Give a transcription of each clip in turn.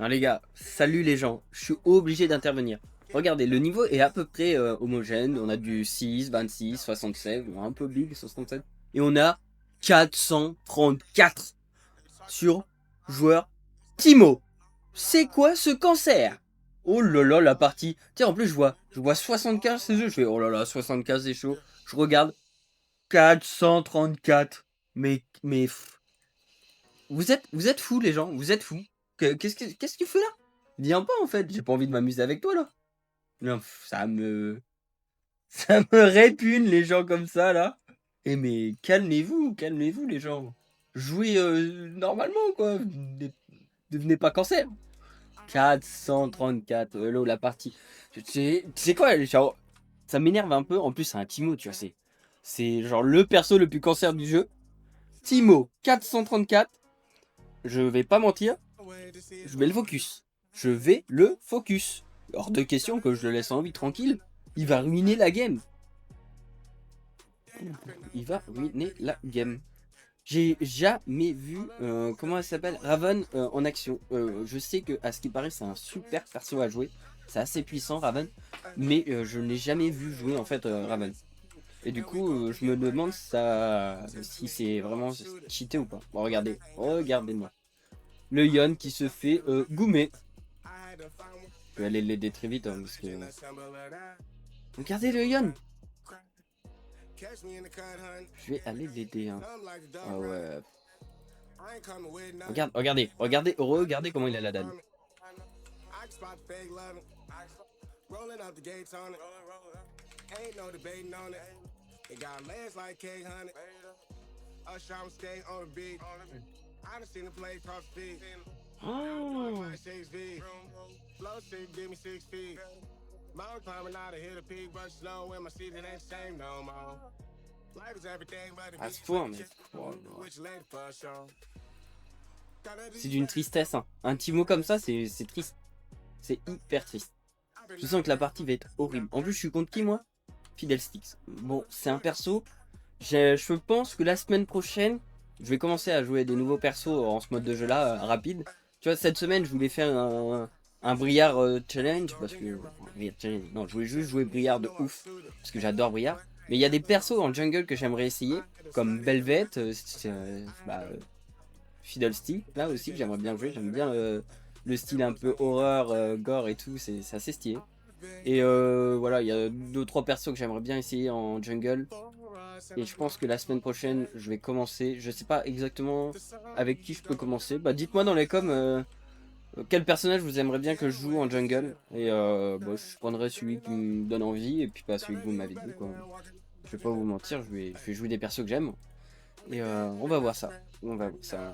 Hein, les gars, salut les gens, je suis obligé d'intervenir. Regardez, le niveau est à peu près homogène. On a du 6, 26, 67, un peu big, 67. Et on a 434 sur joueur Timo. C'est quoi ce cancer? Oh là là, la partie. Tiens, en plus, je vois 75 ces jeux. Je fais, oh là là, 75 c'est chaud. Je regarde 434. Mais, vous êtes fous, les gens, vous êtes fous. Qu'est-ce que tu fais là? Viens pas en fait, j'ai pas envie de m'amuser avec toi là. Non, ça me répugne les gens comme ça là. Eh mais calmez-vous les gens. Jouez normalement quoi. Devenez pas cancer. 434, hello la partie. Tu sais quoi, genre, ça m'énerve un peu. En plus c'est un Timo, tu vois, c'est genre le perso le plus cancer du jeu. Timo 434. Je vais pas mentir, je vais le focus. Je vais le focus. Hors de question que je le laisse en vie tranquille. Il va ruiner la game. Il va ruiner la game. J'ai jamais vu, comment elle s'appelle, Raven en action. Je sais que à ce qui paraît c'est un super perso à jouer. C'est assez puissant Raven. Mais je n'ai jamais vu jouer en fait Raven. Et du coup je me demande si c'est vraiment cheaté ou pas. Bon, regardez, regardez-moi. Le Yon qui se fait goumer. Je vais aller l'aider très vite hein, parce que... Regardez le Yon. Je vais aller l'aider. Hein. Ah ouais. Regardez comment il a la dalle. Oh. À ce point, mais... Oh, c'est d'une tristesse. Hein. Un Timo comme ça, c'est triste. C'est hyper triste. Je sens que la partie va être horrible. En plus, je suis contre qui, moi? Fiddlesticks. Bon, c'est un perso. Je pense que la semaine prochaine, je vais commencer à jouer des nouveaux persos en ce mode de jeu là, rapide. Tu vois, cette semaine, je voulais faire un Briard challenge. Parce que. Non, je voulais juste jouer Briard de ouf. Parce que j'adore Briard. Mais il y a des persos en jungle que j'aimerais essayer. Comme Belvet, Fiddlestick, là aussi, que j'aimerais bien jouer. J'aime bien le style un peu horreur, gore et tout. C'est assez stylé. Et voilà, il y a 2-3 persos que j'aimerais bien essayer en jungle. Et je pense que la semaine prochaine, je vais commencer. Je sais pas exactement avec qui je peux commencer. Bah, dites-moi dans les coms quel personnage vous aimeriez bien que je joue en jungle. Et bah, je prendrai celui qui me donne envie. Et puis pas celui que vous m'avez dit, quoi. Je vais pas vous mentir, je vais jouer des persos que j'aime. Et on va voir ça. On va voir ça.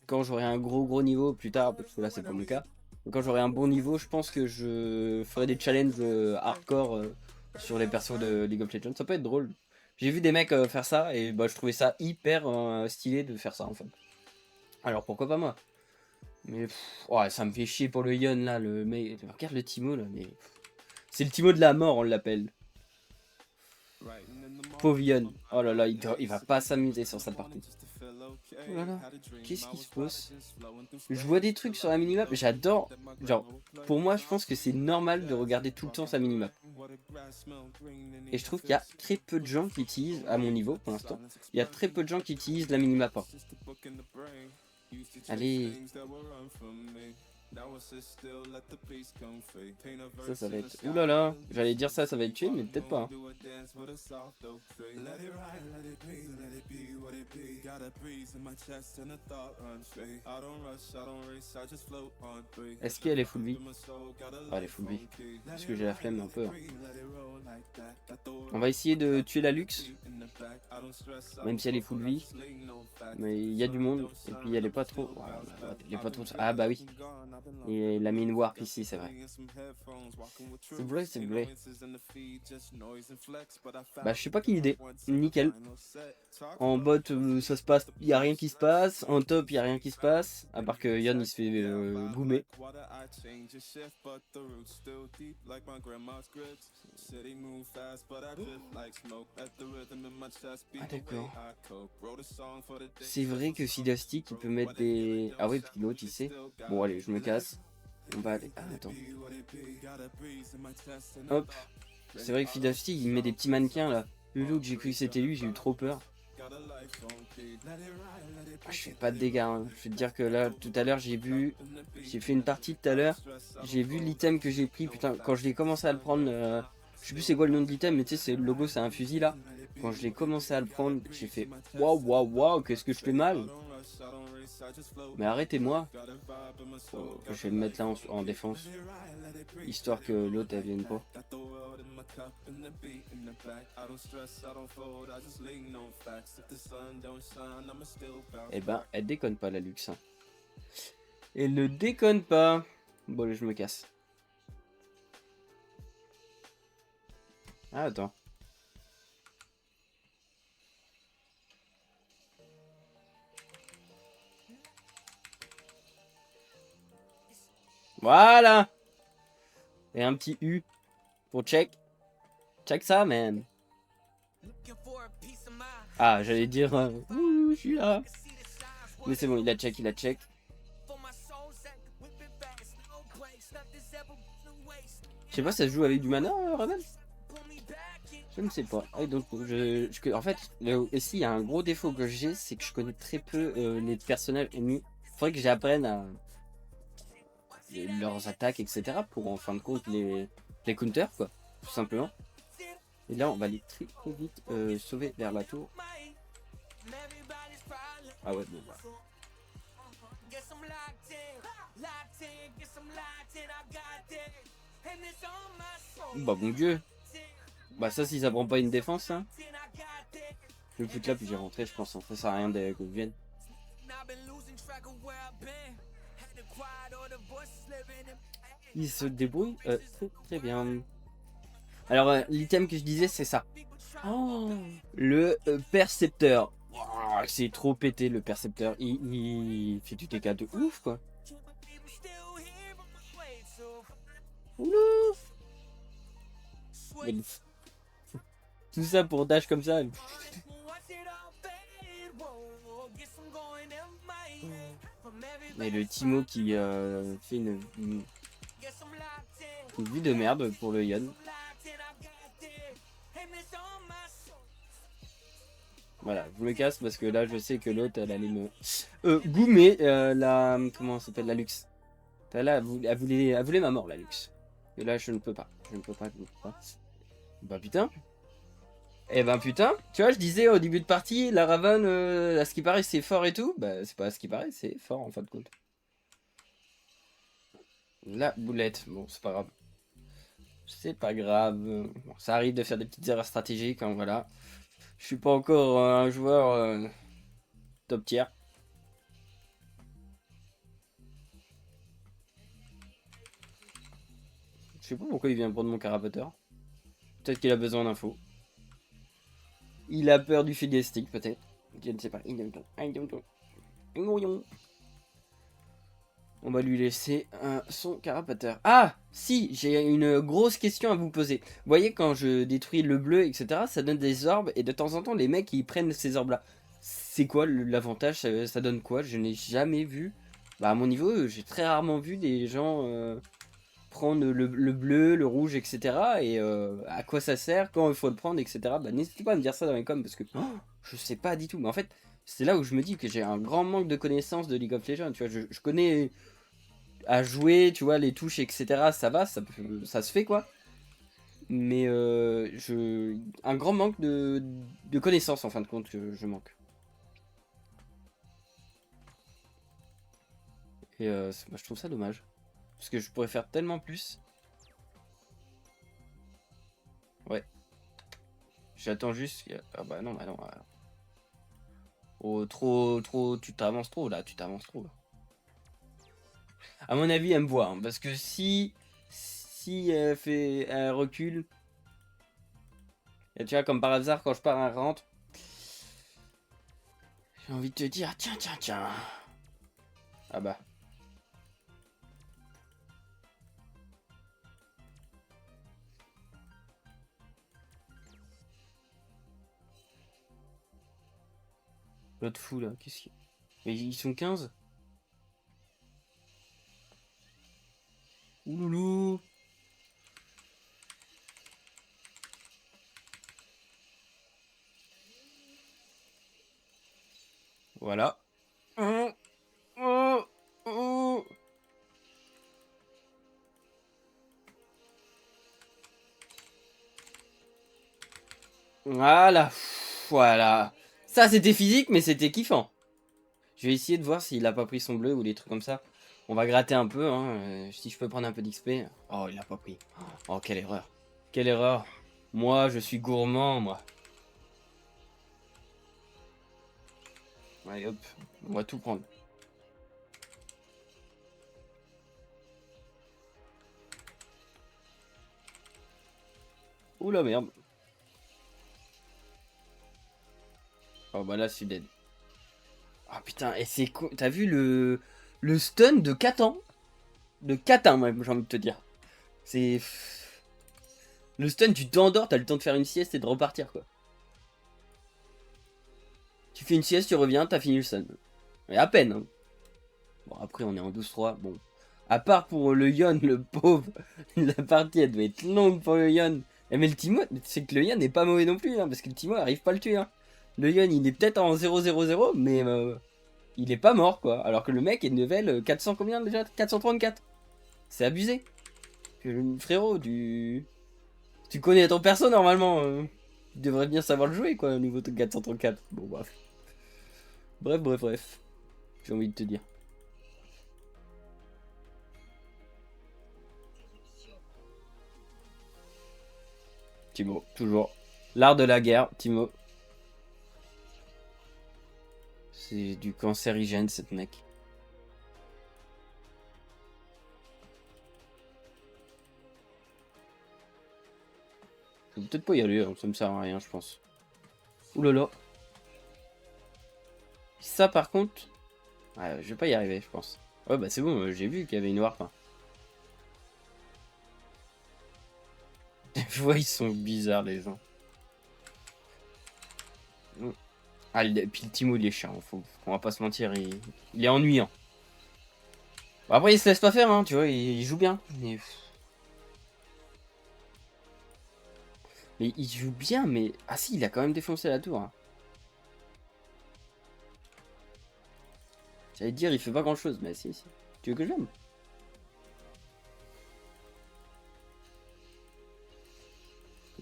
Quand j'aurai un gros niveau plus tard, parce que là c'est pas mon cas. Quand j'aurai un bon niveau, je pense que je ferai des challenges hardcore sur les persos de League of Legends. Ça peut être drôle. J'ai vu des mecs faire ça et bah, je trouvais ça hyper stylé de faire ça en fait. Alors pourquoi pas moi? Mais ouais, ça me fait chier pour le Yon là. Le mec, regarde le Timo là. Mais c'est le Timo de la mort, on l'appelle. Pauvre Yon. Oh là là, il va pas s'amuser sur sa partie. Oh là là, qu'est-ce qui se passe? Je vois des trucs sur la minimap, j'adore. Genre, pour moi, je pense que c'est normal de regarder tout le temps sa minimap. Et je trouve qu'il y a très peu de gens qui utilisent, à mon niveau pour l'instant, il y a très peu de gens qui utilisent la minimap. Hein. Allez. Ça va être... Ouh là là, j'allais dire ça va être tué, mais peut-être pas. Hein. Est-ce qu'elle est full vie? Ah, elle est full vie. Parce que j'ai la flemme un peu. Hein. On va essayer de tuer la luxe. Même si elle est full vie. Mais il y a du monde. Et puis elle est pas trop... Elle est pas trop... Ah bah oui. Et la mine warp ici, c'est vrai. C'est vrai, c'est vrai. Bah je sais pas quelle idée. Nickel. En bot ça se passe, il y a rien qui se passe. En top il y a rien qui se passe. À part que Yann il se fait goumer. Ah d'accord. C'est vrai que Fiddlestick il peut mettre des... Ah oui, puis l'autre il sait. Bon allez, je me casse. On va aller... Ah, attends. Hop. C'est vrai que Fidafti, il met des petits mannequins, là. Le look, j'ai cru que c'était lui, j'ai eu trop peur. Ah, je fais pas de dégâts, hein. Je vais te dire que là, tout à l'heure, j'ai fait une partie tout à l'heure. J'ai vu l'item que j'ai pris, putain, quand je l'ai commencé à le prendre, je sais plus c'est quoi le nom de l'item, mais tu sais, c'est le logo, c'est un fusil là. Quand je l'ai commencé à le prendre, j'ai fait waouh, waouh, waouh, qu'est-ce que je fais mal. Mais arrêtez-moi. Je vais me mettre là en défense, histoire que l'autre elle vienne pas. Eh ben, elle déconne pas la luxe. Hein. Elle ne déconne pas. Bon, allez, je me casse. Ah, attends. Voilà. Et un petit U pour check. Check ça, man. Ah, j'allais dire... ouh, je suis là. Mais c'est bon, il a check, il a check. Je sais pas, ça se joue avec du mana, Raven? Je ne sais pas. Et donc, en fait, ici, il y a un gros défaut que j'ai, c'est que je connais très peu les personnages ennemis. Faudrait que j'apprenne à leurs attaques, etc. pour en fin de compte les counters, quoi, tout simplement. Et là, on va aller très très vite sauver vers la tour. Ah ouais, bon, bah. Bah bon Dieu. Bah ça, si ça prend pas une défense, hein. Je vais foutre là, puis j'ai rentré, je pense. Ça sert à rien que je vienne. Il se débrouille très très bien. Alors, l'item que je disais, c'est ça. Oh, le percepteur. Oh, c'est trop pété le percepteur. Il fait du dégât de ouf, quoi. Ouf. Tout ça pour dash comme ça. Et le Timo qui fait une vie de merde pour le Yon. Voilà, je me casse parce que là je sais que l'autre elle allait me goumer la... Comment ça s'appelle, la luxe. Là, elle voulait ma mort, la luxe. Et là je ne peux pas. Je ne peux pas. Bah putain. Eh ben putain, tu vois, je disais au début de partie, la Raven, à ce qui paraît, c'est fort et tout. Bah, c'est pas à ce qui paraît, c'est fort en fin de compte. La boulette, bon, c'est pas grave. C'est pas grave. Bon, ça arrive de faire des petites erreurs stratégiques, hein, voilà. Je suis pas encore un joueur top tier. Je sais pas pourquoi il vient prendre mon carapateur. Peut-être qu'il a besoin d'infos. Il a peur du fiddlestick, peut-être. Je ne sais pas. On va lui laisser son carapateur. Ah, si, j'ai une grosse question à vous poser. Vous voyez, quand je détruis le bleu, etc., ça donne des orbes, et de temps en temps, les mecs, ils prennent ces orbes-là. C'est quoi l'avantage? Ça donne quoi? Je n'ai jamais vu. Bah, à mon niveau, j'ai très rarement vu des gens prendre le bleu, le rouge, etc. Et à quoi ça sert, quand il faut le prendre, etc. Bah, n'hésitez pas à me dire ça dans les coms, parce que je sais pas du tout. Mais en fait, c'est là où je me dis que j'ai un grand manque de connaissances de League of Legends. Tu vois, je connais à jouer, tu vois, les touches, etc. Ça va, ça se fait, quoi. Mais un grand manque de connaissances, en fin de compte, que je manque. Et bah, je trouve ça dommage. Parce que je pourrais faire tellement plus. Ouais. J'attends juste... Ah bah non, bah non. Oh, trop, tu t'avances trop, là. Tu t'avances trop, là. À mon avis, elle me voit. Hein, parce que si elle recule... Et tu vois, comme par hasard, quand je pars, elle rentre. J'ai envie de te dire, tiens, tiens, tiens. Ah bah. L'autre fou, là, qu'est-ce qu'il y a? Mais ils sont 15. Ouloulou. Voilà. Voilà. Voilà. Ça, c'était physique, mais c'était kiffant. Je vais essayer de voir s'il a pas pris son bleu ou des trucs comme ça. On va gratter un peu, hein. Si je peux prendre un peu d'XP. Oh, il a pas pris. Oh, quelle erreur. Quelle erreur. Moi, je suis gourmand, moi. Allez, hop. On va tout prendre. Oula, merde. Oh, bah là, je suis dead. Oh, putain, et c'est quoi? T'as vu le stun de Catan? De Catin, moi, j'ai envie de te dire. C'est... Le stun, tu t'endors, t'as le temps de faire une sieste et de repartir, quoi. Tu fais une sieste, tu reviens, t'as fini le stun. Et à peine, hein. Bon, après, on est en 12-3. Bon. À part pour le Yon, le pauvre, la partie, elle doit être longue pour le Yon. Mais le Timo, c'est que le Yon n'est pas mauvais non plus, hein, parce que le Timo arrive pas à le tuer. Hein. Le Yon, il est peut-être en 0-0-0, mais il est pas mort, quoi. Alors que le mec est level 400 combien déjà? 434. C'est abusé. Frérot, tu connais ton perso normalement. Tu devrais bien savoir le jouer, quoi, au niveau de 434. Bon, bref. Bref. J'ai envie de te dire. Timo, toujours. L'art de la guerre, Timo. C'est du cancérigène, cette mec. Je vais peut-être pas y aller, hein, ça me sert à rien, je pense. Oulala. Ça, par contre... Ouais, je vais pas y arriver, je pense. Ouais, bah c'est bon, j'ai vu qu'il y avait une warp. Hein. Je vois, ils sont bizarres, les gens. Ah, puis le Timo, il est chiant, on va pas se mentir, il est ennuyant. Bon, après, il se laisse pas faire, hein, tu vois, il joue bien. Mais il joue bien, mais... Ah si, il a quand même défoncé la tour. Hein. J'allais dire, il fait pas grand-chose, mais si. Tu veux que je l'aime?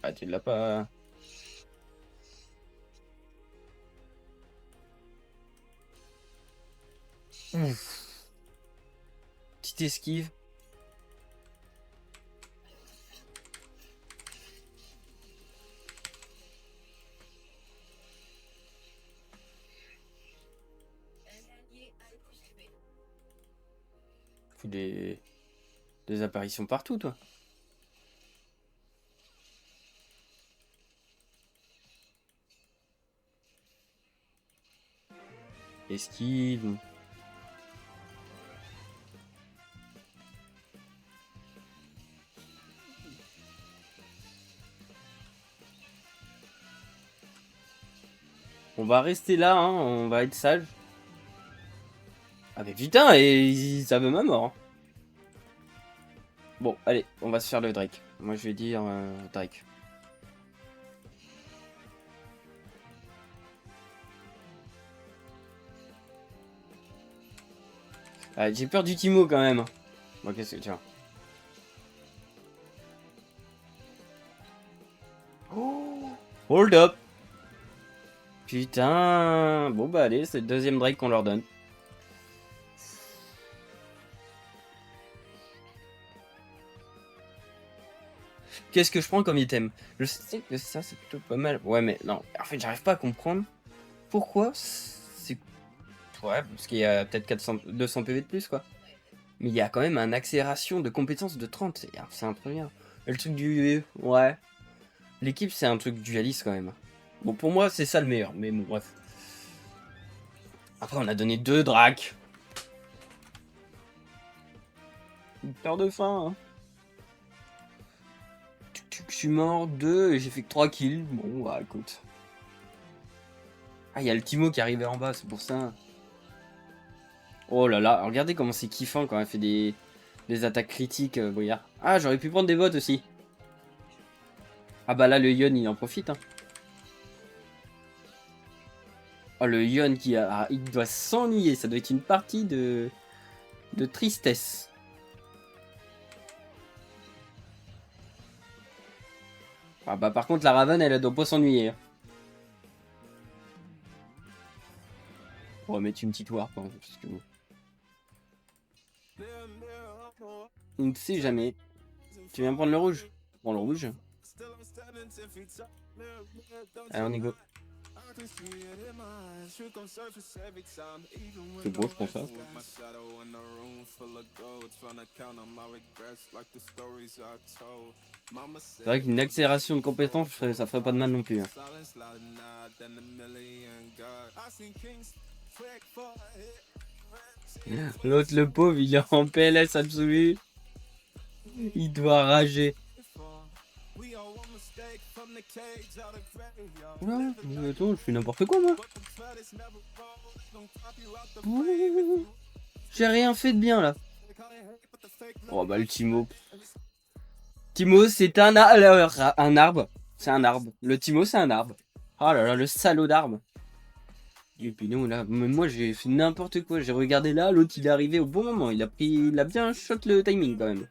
Bah, tu l'as pas... Ouf. Petite esquive. Faut des apparitions partout, toi. Esquive. On va rester là, hein, on va être sage. Ah mais putain, et ça veut ma mort. Hein. Bon, allez, on va se faire le Drake. Moi je vais dire Drake. Ah, j'ai peur du Timo quand même. Bon, qu'est-ce que... Tiens. Oh, hold up. Putain. Bon bah allez, c'est le deuxième Drake qu'on leur donne. Qu'est-ce que je prends comme item? Je sais que ça c'est plutôt pas mal. Ouais mais non, en fait j'arrive pas à comprendre pourquoi c'est... Ouais, parce qu'il y a peut-être 200 PV de plus quoi. Mais il y a quand même un accélération de compétences de 30, c'est un peu bien. Et le truc du... Ouais. L'équipe c'est un truc dualiste quand même. Bon pour moi c'est ça le meilleur, mais bon bref. Après on a donné 2 Dracs. Une peur de faim hein. Je suis mort 2 et j'ai fait que 3 kills. Bon bah écoute. Ah il y a le Timo qui est arrivé en bas, c'est pour ça. Oh là là, regardez comment c'est kiffant quand elle fait des Les attaques critiques, Briard. Ah, j'aurais pu prendre des bots aussi. Ah bah là, le Yon, il en profite. Hein. Oh, le Yon qui a... Ah, il doit s'ennuyer. Ça doit être une partie de tristesse. Ah bah par contre, la Raven, elle doit pas s'ennuyer. Hein. On va mettre une petite ward, hein, parce que... On ne sait jamais. Tu viens prendre le rouge? Bon, le rouge. Allez, on y go. C'est beau, je pense ça. C'est vrai qu'une accélération de compétences, ça ferait pas de mal non plus. Hein. L'autre, le pauvre, il est en PLS absolu. Il doit rager. Ouais, attends, je fais n'importe quoi moi. J'ai rien fait de bien là. Oh bah le Timo. Timo c'est un arbre. C'est un arbre. Le Timo c'est un arbre. Oh là là, le salaud d'arbre. Et puis non là, moi j'ai fait n'importe quoi. J'ai regardé là, l'autre il est arrivé au bon moment. Il a bien shot le timing quand même.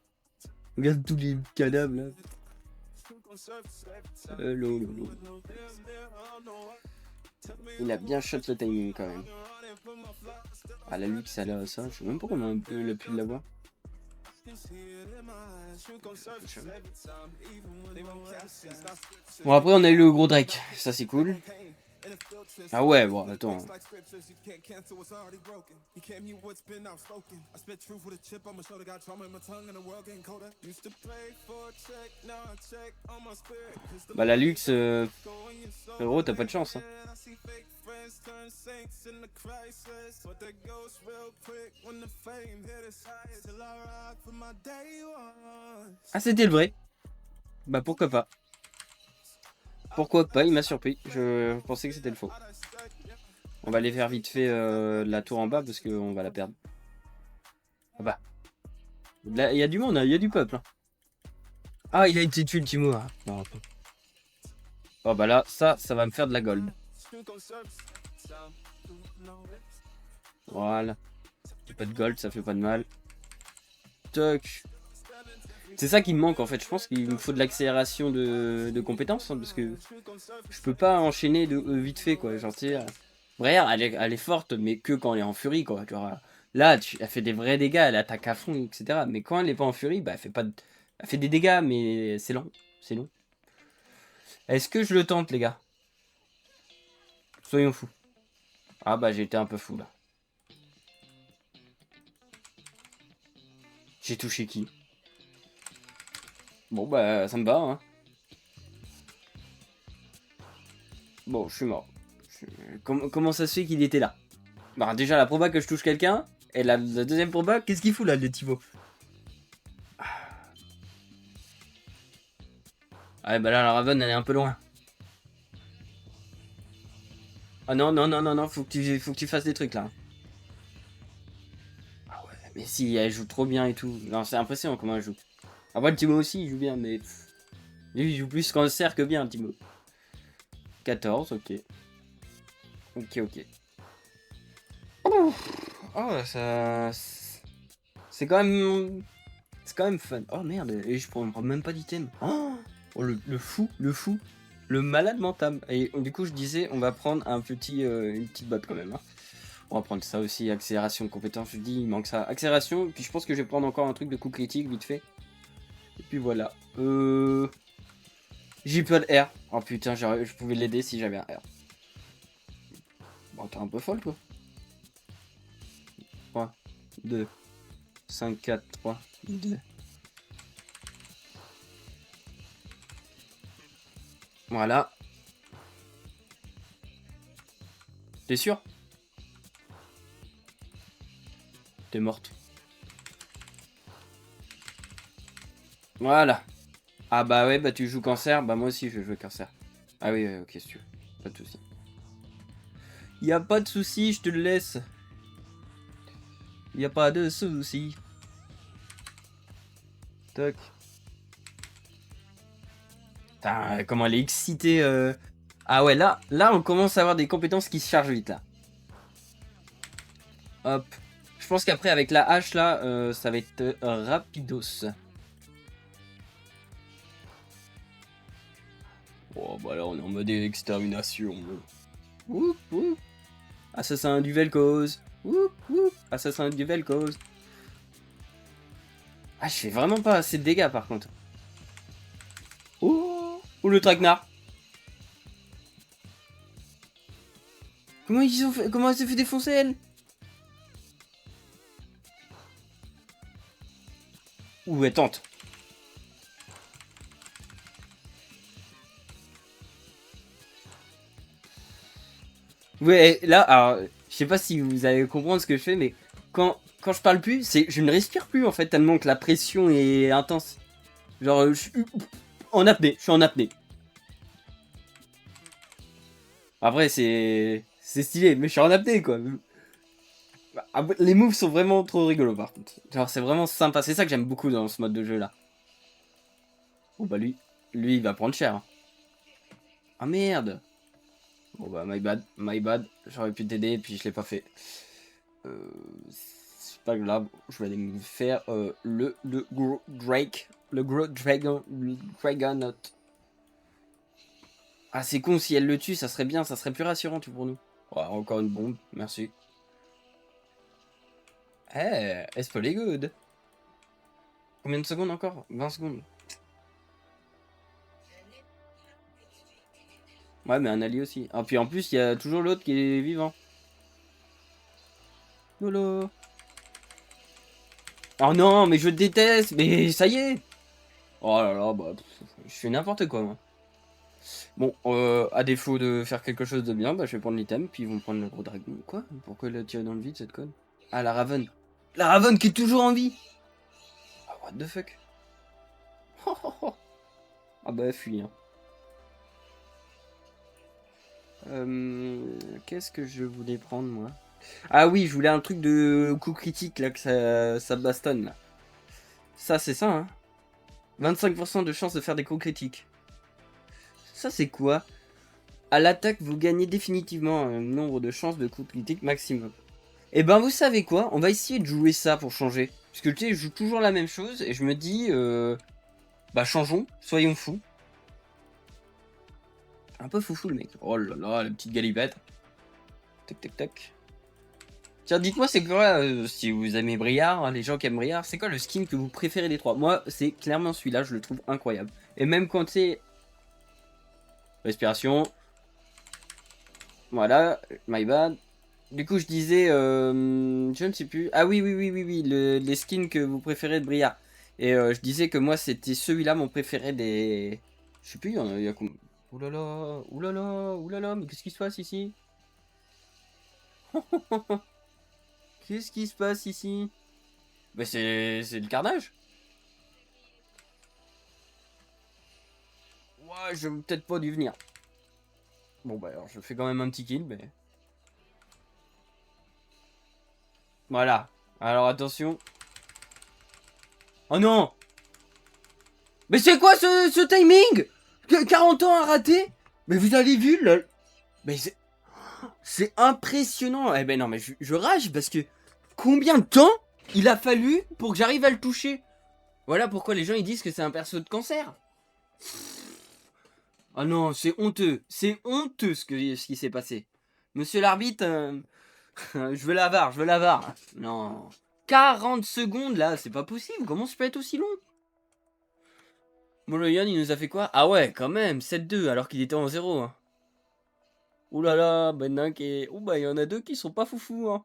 Regarde tous les cadavres là. Il a bien shot le timing quand même. Ah la Lux elle a ça, je sais même pas comment on a pu l'avoir. Bon après on a eu le gros Drake, ça c'est cool. Ah ouais, bon, attends. Bah la Lux, frérot, t'as pas de chance. Hein. Ah c'était le vrai. Bah pourquoi pas. Pourquoi pas, il m'a surpris. Je pensais que c'était le faux. On va aller faire vite fait la tour en bas parce qu'on va la perdre. Ah bah. Là, il y a du monde, il y a du peuple. Hein. Ah, il a été tué le Timo. Hein. Oh bah là, ça va me faire de la gold. Voilà. J'ai pas de gold, ça fait pas de mal. Toc. C'est ça qui me manque en fait. Je pense qu'il me faut de l'accélération de compétences. Hein, parce que je peux pas enchaîner de vite fait quoi. Genre, tu sais, Briar, elle est forte, mais que quand elle est en furie quoi. Genre, là, elle fait des vrais dégâts, elle attaque à fond, etc. Mais quand elle est pas en furie, bah, elle fait pas elle fait des dégâts, mais c'est lent. C'est long. Est-ce que je le tente, les gars? Soyons fous. Ah bah, j'ai été un peu fou là. J'ai touché qui? Bon bah, ça me va, hein. Bon, je suis mort. Comment ça se fait qu'il était là? Bah déjà, la proba que je touche quelqu'un, et la deuxième proba, qu'est-ce qu'il fout là, le Thibaut? Ah bah là, la Raven, elle est un peu loin. Ah non, non, non, non, non, faut que tu fasses des trucs là. Ah ouais, mais si, elle joue trop bien et tout. Non, c'est impressionnant comment elle joue. Après, le Timo aussi, il joue bien, mais... Lui, il joue plus cancer que bien, Timo. 14, ok. Ok, ok. Oh, ça... C'est quand même... C'est quand même fun. Oh merde, et je prends même pas d'item. Oh, le fou, le malade mental. Et du coup, je disais, on va prendre une petite botte quand même. Hein. On va prendre ça aussi, accélération de compétences. Je dis, il manque ça. Accélération, puis je pense que je vais prendre encore un truc de coup critique, vite fait. Et puis voilà. J'ai pas de R. Oh putain, je pouvais l'aider si j'avais un R. Bon, t'es un peu folle, quoi. 3, 2, 5, 4, 3, 2. Voilà. T'es sûr? T'es morte. Voilà. Ah bah ouais, bah tu joues cancer. Bah moi aussi je vais jouer cancer. Ah oui, ok, si tu veux. Pas de soucis. Y a pas de soucis, je te le laisse. Y a pas de soucis. Toc. Putain, comment elle est excitée. Ah ouais, là, on commence à avoir des compétences qui se chargent vite, là. Hop. Je pense qu'après, avec la hache, là, ça va être rapidos. Oh, bah là, on est en mode extermination. Oup, oup. Assassin du Vel'Koz. Oup, oup. Assassin du Vel'Koz. Ah, je fais vraiment pas assez de dégâts, par contre. Oh, le traquenard. Comment ils ont fait... Comment elle s'est fait défoncer, elle? Ouh, elle tente. Ouais, là, alors, je sais pas si vous allez comprendre ce que je fais, mais quand je parle plus, je ne respire plus, en fait, tellement que la pression est intense. Genre, je suis en apnée, je suis en apnée. Après, c'est stylé, mais je suis en apnée, quoi. Les moves sont vraiment trop rigolos, par contre. Genre, c'est vraiment sympa. C'est ça que j'aime beaucoup dans ce mode de jeu-là. Oh, bah lui, il va prendre cher. Hein. Ah, merde. Bon, bah, my bad, my bad. J'aurais pu t'aider, puis je l'ai pas fait. C'est pas grave, je vais aller me faire le gros Drake. Le gros Dragon. Dragonaut. Ah, c'est con, si elle le tue, ça serait bien, ça serait plus rassurant pour nous. Oh, encore une bombe, merci. Eh, it's pretty good. Combien de secondes encore? 20 secondes. Ouais, mais un allié aussi. Ah, puis en plus, il y a toujours l'autre qui est vivant. Lolo. Oh non, mais je déteste, mais ça y est. Oh là là, bah, je fais n'importe quoi, moi. Bon, à défaut de faire quelque chose de bien, bah, je vais prendre l'item, puis ils vont prendre le gros dragon. Quoi? Pourquoi elle a tiré dans le vide, cette conne? Ah, la Raven. La Raven qui est toujours en vie. Ah, what the fuck? Ah bah, fuis, hein. Qu'est-ce que je voulais prendre, moi? Ah oui, je voulais un truc de coup critique, là, que ça bastonne, là. Ça, c'est ça, hein. 25% de chance de faire des coups critiques. Ça, c'est quoi? À l'attaque, vous gagnez définitivement un nombre de chances de coups critiques maximum. Et ben, vous savez quoi? On va essayer de jouer ça pour changer. Parce que, tu sais, je joue toujours la même chose, et je me dis... bah, changeons, soyons fous. Un peu foufou, le mec. Oh là là, la petite galipette. Tac, tac, tac. Tiens, dites-moi, c'est quoi, si vous aimez Briard, hein, les gens qui aiment Briard, c'est quoi le skin que vous préférez des trois? Moi, c'est clairement celui-là, je le trouve incroyable. Et même quand c'est... Respiration. Voilà, my bad. Du coup, je disais, je ne sais plus. Ah oui, oui, les skins que vous préférez de Briard. Et je disais que moi, c'était celui-là mon préféré des... Je sais plus, il y a combien... Oulala, oulala, oulala, mais qu'est-ce qui se passe ici? Qu'est-ce qui se passe ici? Bah c'est le carnage. Ouais, je peut-être pas dû venir. Bon bah alors je fais quand même un petit kill, mais... Voilà. Alors attention. Oh non! Mais c'est quoi ce timing? 40 ans à rater? Mais vous avez vu le... Mais c'est impressionnant. Eh ben non mais je rage parce que... Combien de temps il a fallu pour que j'arrive à le toucher? Voilà pourquoi les gens ils disent que c'est un perso de cancer. Ah non, c'est honteux. C'est honteux ce qui s'est passé. Monsieur l'arbitre, je veux la VAR, je veux la VAR. Non. 40 secondes là, c'est pas possible. Comment ça peut être aussi long? Bon, le Yann, il nous a fait quoi? Ah ouais, quand même, 7-2 alors qu'il était en 0. Hein. Ouh là là, ben un qui est... Ouh bah, il y en a deux qui sont pas foufous. Hein.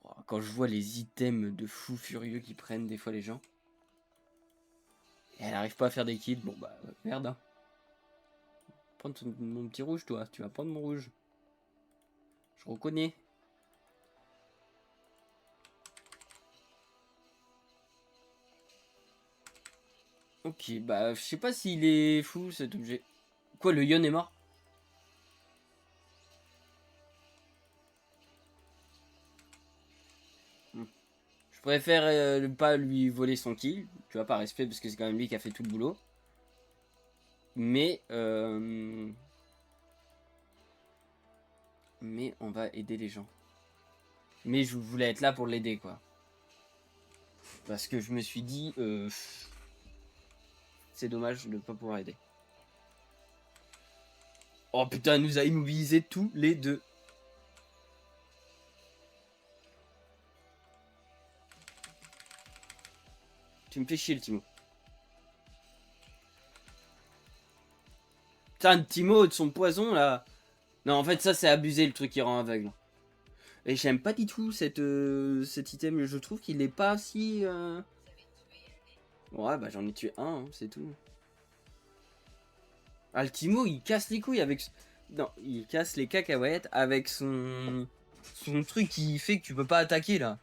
Oh, quand je vois les items de fous furieux qu'ils prennent des fois les gens. Et elle arrive pas à faire des kills. Bon bah, merde. Hein. Prends mon petit rouge, toi. Tu vas prendre mon rouge. Je reconnais. Ok, bah je sais pas s'il est fou cet objet. Quoi, le Yon est mort? Je préfère ne pas lui voler son kill, tu vois, par respect, parce que c'est quand même lui qui a fait tout le boulot. Mais on va aider les gens. Mais je voulais être là pour l'aider, quoi. Parce que je me suis dit, c'est dommage de ne pas pouvoir aider. Oh putain, elle nous a immobilisés tous les deux. Tu me fais chier, le Timo. Putain, Timo, de son poison, là. Non, en fait, ça, c'est abusé, le truc qui rend aveugle. Et j'aime pas du tout cet item. Je trouve qu'il est pas si... Ouais, bah j'en ai tué un, hein, c'est tout. Ah, le Timo, il casse les couilles avec... Non, il casse les cacahuètes avec son truc qui fait que tu peux pas attaquer, là.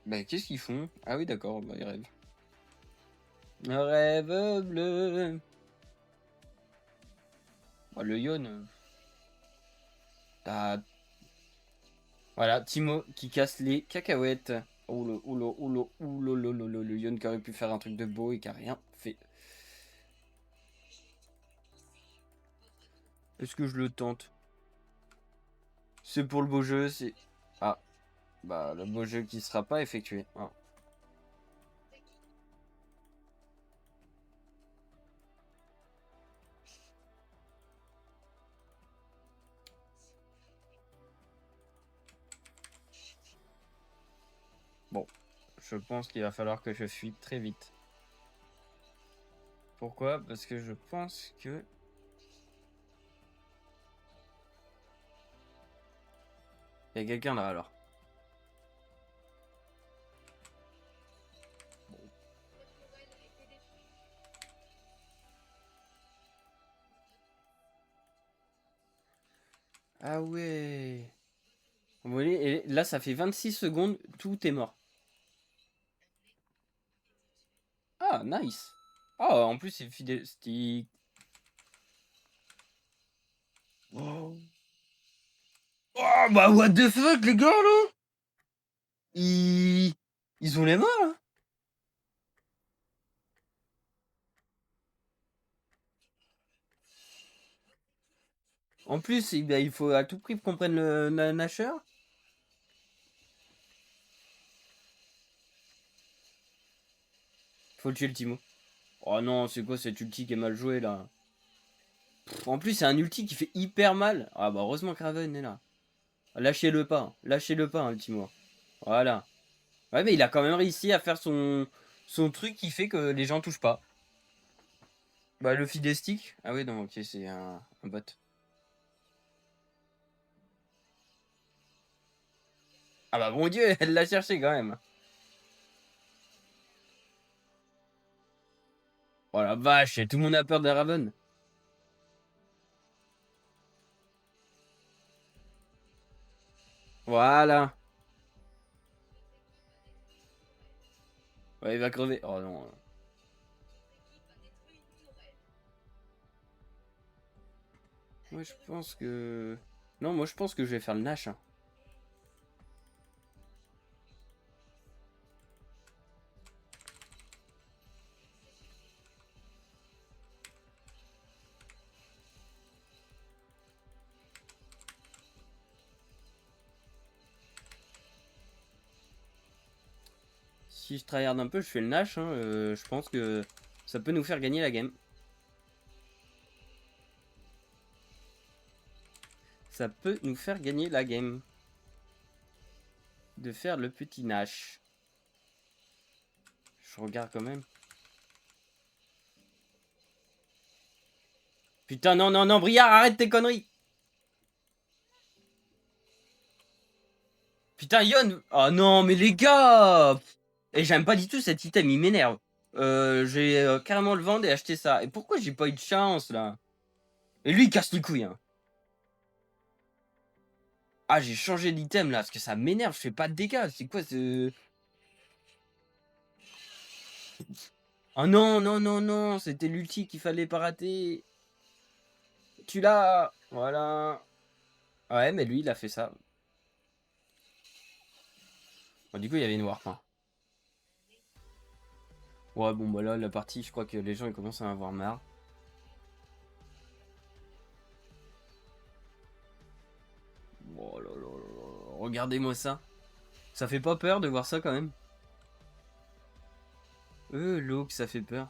Bah, qu'est-ce qu'ils font? Ah oui, d'accord, bah, ils rêvent. Un rêve bleu. Bah, le Yon... Voilà, Timo qui casse les cacahuètes. Le Yon qui aurait pu faire un truc de beau et qui a rien fait. Est-ce que je le tente? C'est pour le beau jeu, c'est... Ah, bah le beau jeu qui sera pas effectué. Ah. Bon, je pense qu'il va falloir que je fuis très vite. Pourquoi? Parce que je pense que... Il y a quelqu'un là alors. Ah ouais. Vous voyez, et là ça fait 26 secondes, tout est mort. Ah, nice. Ah, en plus c'est fidèle. Oh. Oh, bah what the fuck les gars là. Ils ont les morts là. En plus, il faut à tout prix qu'on prenne le Nasher. Faut le tuer le Timo. Oh non, c'est quoi cet ulti qui est mal joué là? En plus, c'est un ulti qui fait hyper mal. Ah bah heureusement que Raven est là. Lâchez-le pas, hein, le Timo. Voilà. Ouais, mais il a quand même réussi à faire son truc qui fait que les gens touchent pas. Bah le Fidestic. Ah oui, non, ok, c'est un bot. Ah bah mon dieu, elle l'a cherché quand même. Oh la vache, tout le monde a peur de Raven. Voilà. Ouais, il va crever. Oh non. Moi je pense que... Non, moi je pense que je vais faire le Nash, hein. Si je tryhard un peu, je fais le Nash, hein, je pense que ça peut nous faire gagner la game. Ça peut nous faire gagner la game. De faire le petit Nash. Je regarde quand même. Putain, non, non, non, Briard, arrête tes conneries. Putain, Yon. Oh non, mais les gars. Et j'aime pas du tout cet item, il m'énerve. J'ai carrément le vendre et acheter ça. Et pourquoi j'ai pas eu de chance, là? Et lui, il casse les couilles, hein. Ah, j'ai changé d'item, là, parce que ça m'énerve, je fais pas de dégâts. C'est quoi, ce... Oh non, non, non, non, c'était l'ulti qu'il fallait pas rater. Tu l'as. Voilà. Ouais, mais lui, il a fait ça. Bon, du coup, il y avait une warp. Hein. Ouais, bon, bah là, la partie, je crois que les gens ils commencent à en avoir marre. Oh là là là là. Regardez-moi ça. Ça fait pas peur de voir ça quand même. L'eau que ça fait peur.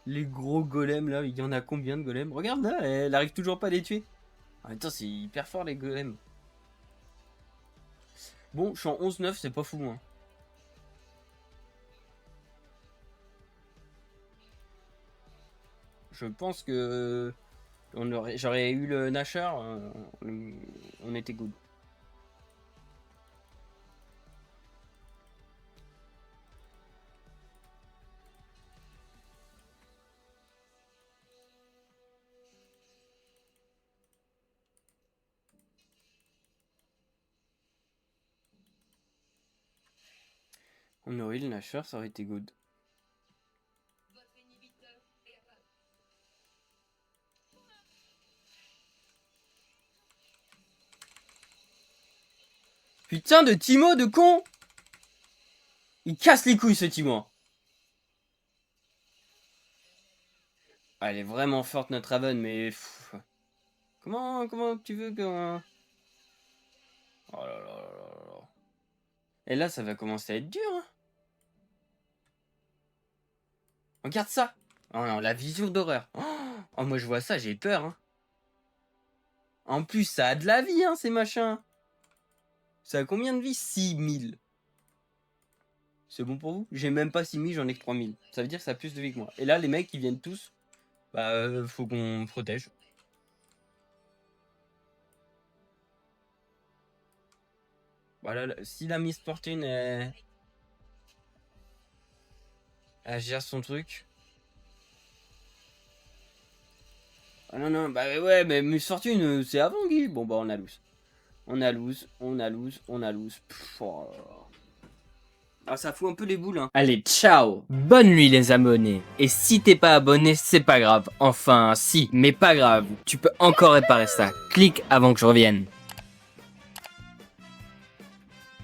Les gros golems là, il y en a combien de golems? Regarde là, elle arrive toujours pas à les tuer. En même temps, c'est hyper fort les golems. Bon, je suis en 11-9, c'est pas fou. Hein. Je pense que j'aurais eu le Nashor, on était good. On aurait eu le Nashor, ça aurait été good. Putain de Timo de con! Il casse les couilles ce Timo. Elle est vraiment forte notre Raven, mais... Pff. Comment tu veux que... Oh là là là là là. Et là, ça va commencer à être dur. Hein. Regarde ça. Oh non, la vision d'horreur. Oh, moi je vois ça, j'ai peur. Hein. En plus, ça a de la vie, hein, ces machins. Ça a combien de vie? 6000. C'est bon pour vous? J'ai même pas 6000, j'en ai que 3000. Ça veut dire que ça a plus de vie que moi. Et là, les mecs, ils viennent tous. Bah, faut qu'on protège. Voilà, si la Miss Fortune, elle gère son truc. Ah non, non, bah ouais, mais Miss Fortune, c'est avant Guy. Bon, bah, on a loose. On a loose, on a loose, on a loose. Pff, oh là là. Ah, ça fout un peu les boules, hein. Allez, ciao. Bonne nuit, les abonnés. Et si t'es pas abonné, c'est pas grave. Enfin, si, mais pas grave. Tu peux encore réparer ça. Clique avant que je revienne.